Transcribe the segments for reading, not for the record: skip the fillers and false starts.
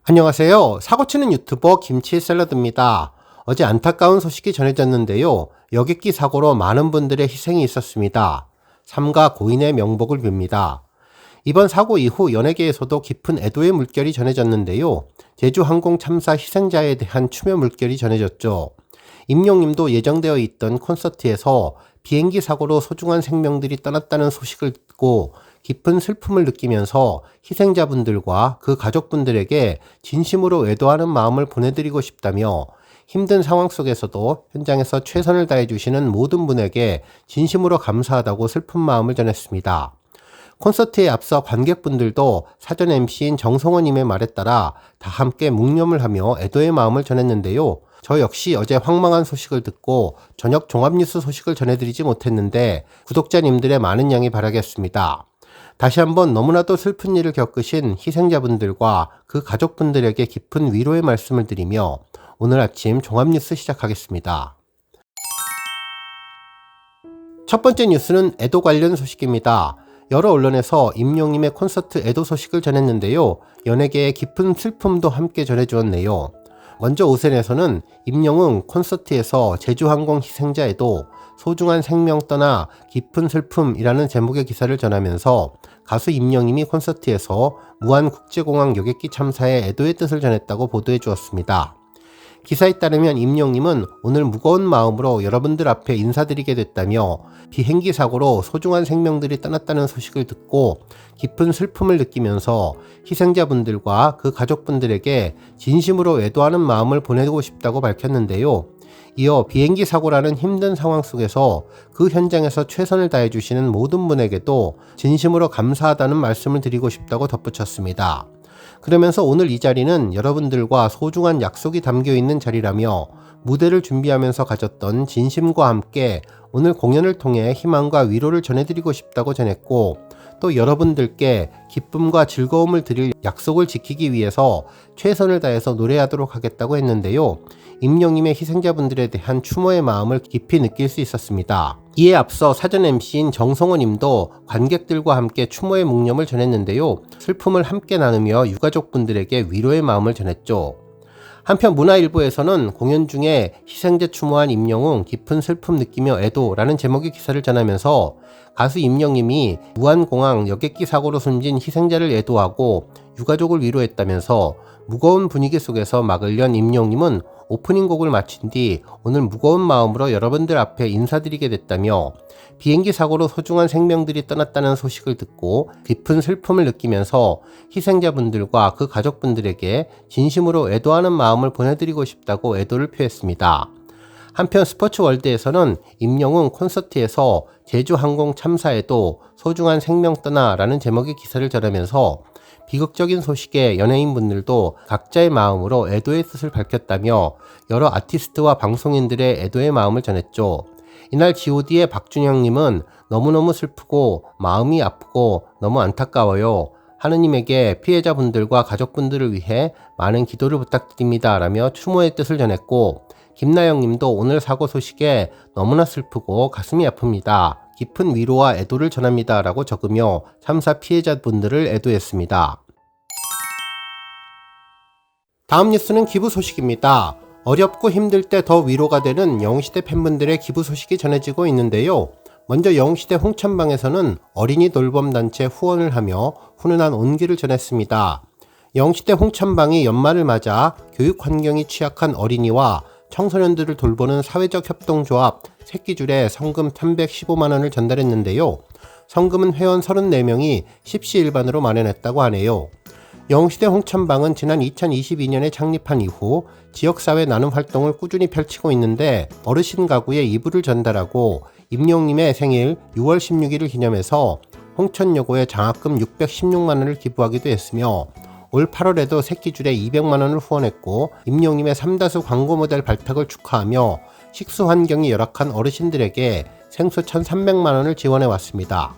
안녕하세요. 사고치는 유튜버 김치샐러드입니다. 어제 안타까운 소식이 전해졌는데요. 여객기 사고로 많은 분들의 희생이 있었습니다. 삼가 고인의 명복을 빕니다. 이번 사고 이후 연예계에서도 깊은 애도의 물결이 전해졌는데요. 제주항공 참사 희생자에 대한 추모 물결이 전해졌죠. 임영님도 예정되어 있던 콘서트에서 비행기 사고로 소중한 생명들이 떠났다는 소식을 듣고 깊은 슬픔을 느끼면서 희생자분들과 그 가족분들에게 진심으로 애도하는 마음을 보내드리고 싶다며 힘든 상황 속에서도 현장에서 최선을 다해주시는 모든 분에게 진심으로 감사하다고 슬픈 마음을 전했습니다. 콘서트에 앞서 관객분들도 사전 MC인 정성호님의 말에 따라 다 함께 묵념을 하며 애도의 마음을 전했는데요. 저 역시 어제 황망한 소식을 듣고 저녁 종합뉴스 소식을 전해드리지 못했는데 구독자님들의 많은 양해 바라겠습니다. 다시 한번 너무나도 슬픈 일을 겪으신 희생자분들과 그 가족분들에게 깊은 위로의 말씀을 드리며 오늘 아침 종합뉴스 시작하겠습니다. 첫 번째 뉴스는 애도 관련 소식입니다. 여러 언론에서 임영님의 콘서트 애도 소식을 전했는데요. 연예계의 깊은 슬픔도 함께 전해주었네요. 먼저 오센에서는 임영웅 콘서트에서 제주항공 희생자 애도 소중한 생명 떠나 깊은 슬픔이라는 제목의 기사를 전하면서 가수 임영님이 콘서트에서 무안국제공항 여객기 참사에 애도의 뜻을 전했다고 보도해 주었습니다. 기사에 따르면 임영님은 오늘 무거운 마음으로 여러분들 앞에 인사드리게 됐다며 비행기 사고로 소중한 생명들이 떠났다는 소식을 듣고 깊은 슬픔을 느끼면서 희생자분들과 그 가족분들에게 진심으로 애도하는 마음을 보내고 싶다고 밝혔는데요. 이어 비행기 사고라는 힘든 상황 속에서 그 현장에서 최선을 다해주시는 모든 분에게도 진심으로 감사하다는 말씀을 드리고 싶다고 덧붙였습니다. 그러면서 오늘 이 자리는 여러분들과 소중한 약속이 담겨있는 자리라며 무대를 준비하면서 가졌던 진심과 함께 오늘 공연을 통해 희망과 위로를 전해드리고 싶다고 전했고 또 여러분들께 기쁨과 즐거움을 드릴 약속을 지키기 위해서 최선을 다해서 노래하도록 하겠다고 했는데요. 임영님의 희생자분들에 대한 추모의 마음을 깊이 느낄 수 있었습니다. 이에 앞서 사전 MC인 정성호 님도 관객들과 함께 추모의 묵념을 전했는데요. 슬픔을 함께 나누며 유가족분들에게 위로의 마음을 전했죠. 한편 문화일보에서는 공연 중에 희생자 추모한 임영웅 깊은 슬픔 느끼며 애도라는 제목의 기사를 전하면서 가수 임영님이 무안공항 여객기 사고로 숨진 희생자를 애도하고 유가족을 위로했다면서 무거운 분위기 속에서 막을 연 임영님은 오프닝 곡을 마친 뒤 오늘 무거운 마음으로 여러분들 앞에 인사드리게 됐다며 비행기 사고로 소중한 생명들이 떠났다는 소식을 듣고 깊은 슬픔을 느끼면서 희생자분들과 그 가족분들에게 진심으로 애도하는 마음을 보내드리고 싶다고 애도를 표했습니다. 한편 스포츠월드에서는 임영웅 콘서트에서 제주항공 참사에도 소중한 생명 떠나라는 제목의 기사를 전하면서 비극적인 소식에 연예인분들도 각자의 마음으로 애도의 뜻을 밝혔다며 여러 아티스트와 방송인들의 애도의 마음을 전했죠. 이날 god의 박준영님은 너무너무 슬프고 마음이 아프고 너무 안타까워요. 하느님에게 피해자분들과 가족분들을 위해 많은 기도를 부탁드립니다 라며 추모의 뜻을 전했고 김나영님도 오늘 사고 소식에 너무나 슬프고 가슴이 아픕니다. 깊은 위로와 애도를 전합니다 라고 적으며 참사 피해자분들을 애도했습니다. 다음 뉴스는 기부 소식입니다. 어렵고 힘들 때 더 위로가 되는 영웅시대 팬분들의 기부 소식이 전해지고 있는데요. 먼저 영웅시대 홍천방에서는 어린이 돌봄단체 후원을 하며 훈훈한 온기를 전했습니다. 영웅시대 홍천방이 연말을 맞아 교육 환경이 취약한 어린이와 청소년들을 돌보는 사회적 협동조합 새끼줄에 성금 315만원을 전달했는데요. 성금은 회원 34명이 십시일반으로 마련했다고 하네요. 영웅시대 홍천방은 지난 2022년에 창립한 이후 지역사회 나눔 활동을 꾸준히 펼치고 있는데 어르신 가구에 이불을 전달하고 임영님의 생일 6월 16일을 기념해서 홍천여고에 장학금 616만원을 기부하기도 했으며 올 8월에도 새끼줄에 200만원을 후원했고 임영님의 삼다수 광고 모델 발탁을 축하하며 식수 환경이 열악한 어르신들에게 생수 1,300만원을 지원해왔습니다.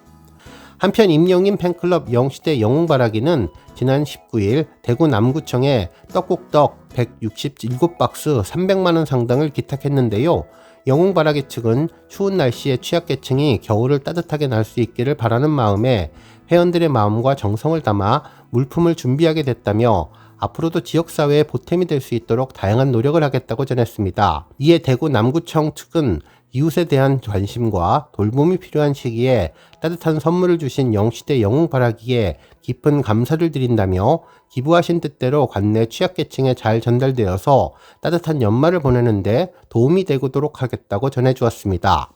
한편 임영님 팬클럽 영웅시대 영웅바라기는 지난 19일 대구 남구청에 떡국떡 167박스 300만원 상당을 기탁했는데요. 영웅바라기 측은 추운 날씨에 취약계층이 겨울을 따뜻하게 날 수 있기를 바라는 마음에 회원들의 마음과 정성을 담아 물품을 준비하게 됐다며 앞으로도 지역사회의 보탬이 될 수 있도록 다양한 노력을 하겠다고 전했습니다. 이에 대구 남구청 측은 이웃에 대한 관심과 돌봄이 필요한 시기에 따뜻한 선물을 주신 영시대 영웅발하기에 깊은 감사를 드린다며 기부하신 뜻대로 관내 취약계층에 잘 전달되어서 따뜻한 연말을 보내는데 도움이 되도록 하겠다고 전해주었습니다.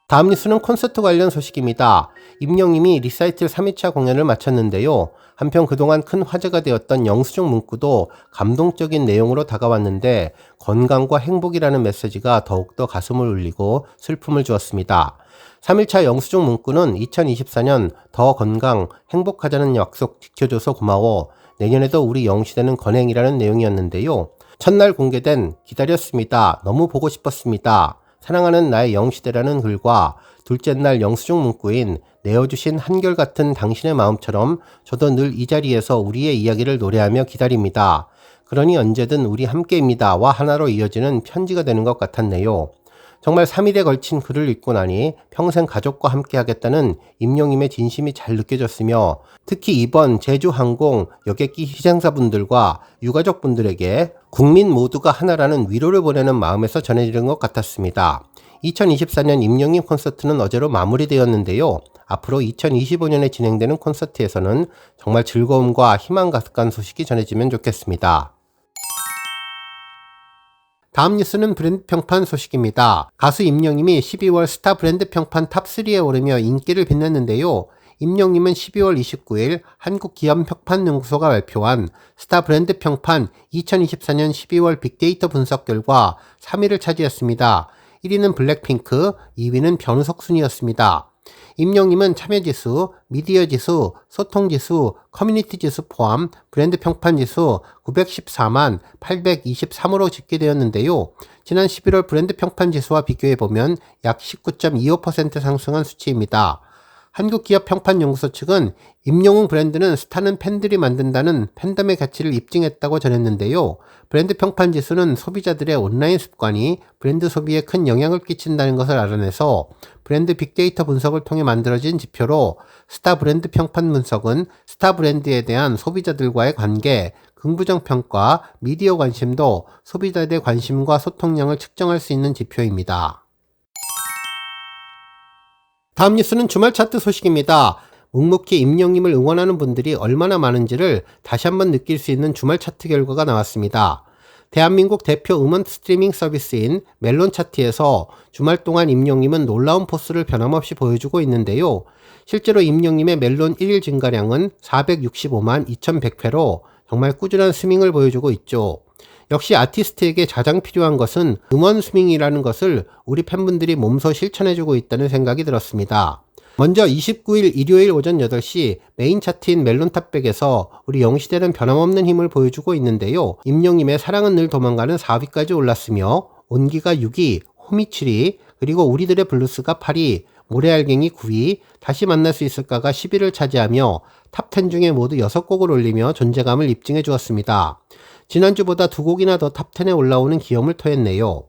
다음 뉴스는 콘서트 관련 소식입니다. 임영님이 리사이틀 3회차 공연을 마쳤는데요. 한편 그동안 큰 화제가 되었던 영수증 문구도 감동적인 내용으로 다가왔는데 건강과 행복이라는 메시지가 더욱더 가슴을 울리고 슬픔을 주었습니다. 3일차 영수증 문구는 2024년 더 건강, 행복하자는 약속 지켜줘서 고마워. 내년에도 우리 영시대는 건행이라는 내용이었는데요. 첫날 공개된 기다렸습니다. 너무 보고 싶었습니다. 사랑하는 나의 영시대라는 글과 둘째 날 영수증 문구인 내어주신 한결같은 당신의 마음처럼 저도 늘 이 자리에서 우리의 이야기를 노래하며 기다립니다. 그러니 언제든 우리 함께입니다. 와 하나로 이어지는 편지가 되는 것 같았네요. 정말 3일에 걸친 글을 읽고 나니 평생 가족과 함께 하겠다는 임영님의 진심이 잘 느껴졌으며 특히 이번 제주항공 여객기 희생사분들과 유가족분들에게 국민 모두가 하나라는 위로를 보내는 마음에서 전해지는 것 같았습니다. 2024년 임영님 콘서트는 어제로 마무리되었는데요. 앞으로 2025년에 진행되는 콘서트에서는 정말 즐거움과 희망 가득한 소식이 전해지면 좋겠습니다. 다음 뉴스는 브랜드 평판 소식입니다. 가수 임영님이 12월 스타 브랜드 평판 탑3에 오르며 인기를 빛냈는데요. 임영님은 12월 29일 한국기업평판연구소가 발표한 스타 브랜드 평판 2024년 12월 빅데이터 분석 결과 3위를 차지했습니다. 1위는 블랙핑크, 2위는 변우석 순이었습니다. 임영님은 참여지수, 미디어지수, 소통지수, 커뮤니티지수 포함 브랜드 평판지수 914만 823으로 집계되었는데요. 지난 11월 브랜드 평판지수와 비교해보면 약 19.25% 상승한 수치입니다. 한국기업평판연구소 측은 임영웅 브랜드는 스타는 팬들이 만든다는 팬덤의 가치를 입증했다고 전했는데요. 브랜드 평판지수는 소비자들의 온라인 습관이 브랜드 소비에 큰 영향을 끼친다는 것을 알아내서 브랜드 빅데이터 분석을 통해 만들어진 지표로 스타 브랜드 평판 분석은 스타 브랜드에 대한 소비자들과의 관계, 긍부정 평가, 미디어 관심도 소비자들의 관심과 소통량을 측정할 수 있는 지표입니다. 다음 뉴스는 주말 차트 소식입니다. 묵묵히 임영님을 응원하는 분들이 얼마나 많은지를 다시 한번 느낄 수 있는 주말 차트 결과가 나왔습니다. 대한민국 대표 음원 스트리밍 서비스인 멜론 차트에서 주말 동안 임영님은 놀라운 포스를 변함없이 보여주고 있는데요. 실제로 임영님의 멜론 1일 증가량은 465만 2100회로 정말 꾸준한 스밍을 보여주고 있죠. 역시 아티스트에게 가장 필요한 것은 음원 스밍이라는 것을 우리 팬분들이 몸소 실천해주고 있다는 생각이 들었습니다. 먼저 29일 일요일 오전 8시 메인 차트인 멜론탑백에서 우리 영시대는 변함없는 힘을 보여주고 있는데요. 임영님의 사랑은 늘 도망가는 4위까지 올랐으며 온기가 6위, 홈이 7위, 그리고 우리들의 블루스가 8위, 모래알갱이 9위, 다시 만날 수 있을까가 10위를 차지하며 탑10 중에 모두 6곡을 올리며 존재감을 입증해 주었습니다. 지난주보다 2곡이나 더 탑10에 올라오는 기염을 토했네요.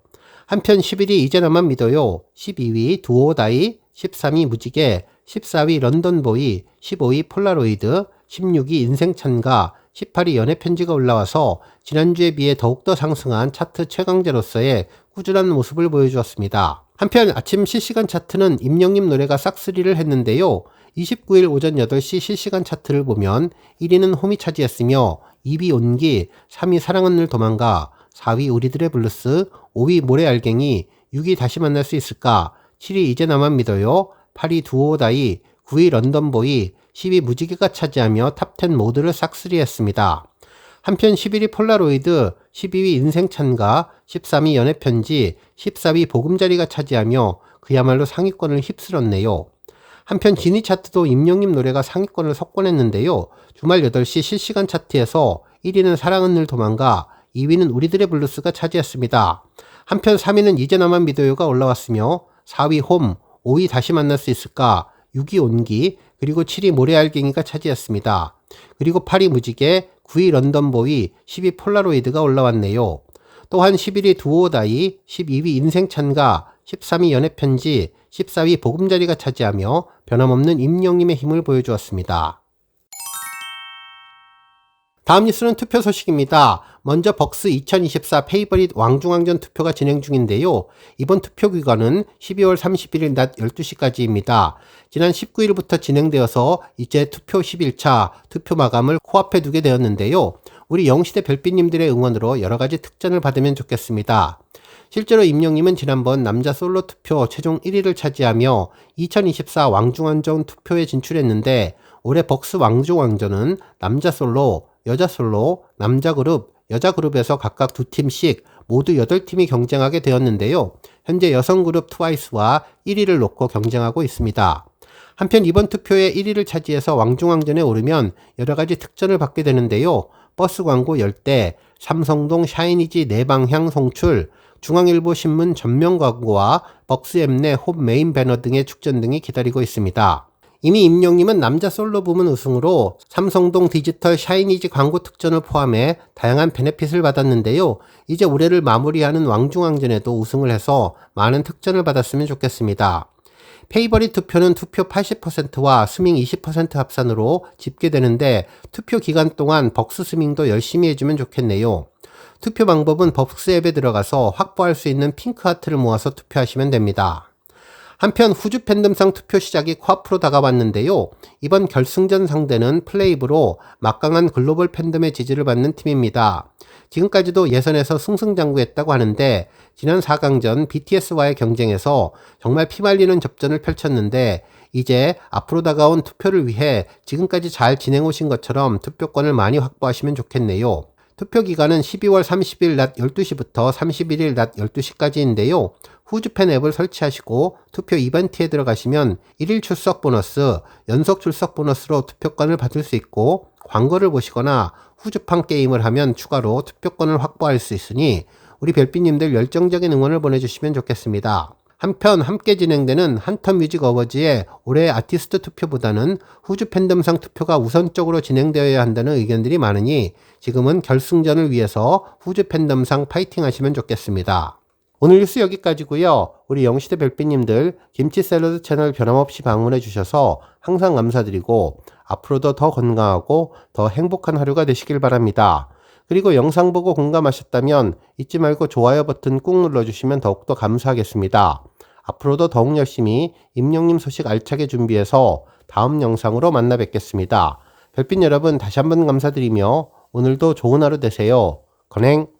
한편 11위 이제 나만 믿어요, 12위 두오다이, 13위 무지개, 14위 런던보이, 15위 폴라로이드, 16위 인생찬가, 18위 연애편지가 올라와서 지난주에 비해 더욱더 상승한 차트 최강자로서의 꾸준한 모습을 보여주었습니다. 한편 아침 실시간 차트는 임영님 노래가 싹쓸이를 했는데요. 29일 오전 8시 실시간 차트를 보면 1위는 홈이 차지했으며 2위 온기, 3위 사랑은 늘 도망가, 4위 우리들의 블루스, 5위 모래알갱이, 6위 다시 만날 수 있을까, 7위 이제 나만 믿어요, 8위 두오다이, 9위 런던보이, 10위 무지개가 차지하며 탑10 모두를 싹쓸이했습니다. 한편 11위 폴라로이드, 12위 인생찬가, 13위 연애편지, 14위 보금자리가 차지하며 그야말로 상위권을 휩쓸었네요. 한편 지니 차트도 임영님 노래가 상위권을 석권했는데요. 주말 8시 실시간 차트에서 1위는 사랑은 늘 도망가, 2위는 우리들의 블루스가 차지했습니다. 한편 3위는 이제 나만 믿어요가 올라왔으며 4위 홈, 5위 다시 만날 수 있을까, 6위 온기, 그리고 7위 모래알갱이가 차지했습니다. 그리고 8위 무지개, 9위 런던보이, 10위 폴라로이드가 올라왔네요. 또한 11위 두오다이, 12위 인생찬가, 13위 연애편지, 14위 보금자리가 차지하며 변함없는 임영님의 힘을 보여주었습니다. 다음 뉴스는 투표 소식입니다. 먼저 벅스 2024 페이버릿 왕중왕전 투표가 진행 중인데요. 이번 투표 기간은 12월 31일 낮 12시까지입니다. 지난 19일부터 진행되어서 이제 투표 11차 투표 마감을 코앞에 두게 되었는데요. 우리 영시대 별빛님들의 응원으로 여러가지 특전을 받으면 좋겠습니다. 실제로 임영님은 지난번 남자 솔로 투표 최종 1위를 차지하며 2024 왕중왕전 투표에 진출했는데 올해 벅스 왕중왕전은 남자 솔로, 여자 솔로, 남자 그룹, 여자 그룹에서 각각 2팀씩 모두 8팀이 경쟁하게 되었는데요. 현재 여성 그룹 트와이스와 1위를 놓고 경쟁하고 있습니다. 한편 이번 투표에 1위를 차지해서 왕중왕전에 오르면 여러가지 특전을 받게 되는데요. 버스 광고 10대, 삼성동 샤이니지 4방향 송출, 중앙일보 신문 전면 광고와 벅스 앱내 홈 메인 배너 등의 축전 등이 기다리고 있습니다. 이미 임영님은 남자 솔로 부문 우승으로 삼성동 디지털 샤이니지 광고 특전을 포함해 다양한 베네핏을 받았는데요. 이제 올해를 마무리하는 왕중왕전에도 우승을 해서 많은 특전을 받았으면 좋겠습니다. 페이버릿 투표는 투표 80%와 스밍 20% 합산으로 집계되는데 투표 기간 동안 벅스 스밍도 열심히 해주면 좋겠네요. 투표 방법은 벅스 앱에 들어가서 확보할 수 있는 핑크 하트를 모아서 투표하시면 됩니다. 한편 후주 팬덤상 투표 시작이 코앞으로 다가왔는데요. 이번 결승전 상대는 플레이브로 막강한 글로벌 팬덤의 지지를 받는 팀입니다. 지금까지도 예선에서 승승장구했다고 하는데 지난 4강전 BTS와의 경쟁에서 정말 피말리는 접전을 펼쳤는데 이제 앞으로 다가온 투표를 위해 지금까지 잘 지내오신 것처럼 투표권을 많이 확보하시면 좋겠네요. 투표 기간은 12월 30일 낮 12시부터 31일 낮 12시까지인데요. 후즈팬 앱을 설치하시고 투표 이벤트에 들어가시면 1일 출석 보너스, 연속 출석 보너스로 투표권을 받을 수 있고 광고를 보시거나 후즈판 게임을 하면 추가로 투표권을 확보할 수 있으니 우리 별빛님들 열정적인 응원을 보내주시면 좋겠습니다. 한편 함께 진행되는 한터뮤직 어워즈의 올해 아티스트 투표보다는 후주 팬덤상 투표가 우선적으로 진행되어야 한다는 의견들이 많으니 지금은 결승전을 위해서 후주 팬덤상 파이팅 하시면 좋겠습니다. 오늘 뉴스 여기까지고요. 우리 영시대 별빛님들 김치 샐러드 채널 변함없이 방문해 주셔서 항상 감사드리고 앞으로도 더 건강하고 더 행복한 하루가 되시길 바랍니다. 그리고 영상 보고 공감하셨다면 잊지 말고 좋아요 버튼 꾹 눌러주시면 더욱더 감사하겠습니다. 앞으로도 더욱 열심히 임영님 소식 알차게 준비해서 다음 영상으로 만나 뵙겠습니다. 별빛 여러분 다시 한번 감사드리며 오늘도 좋은 하루 되세요. 건행!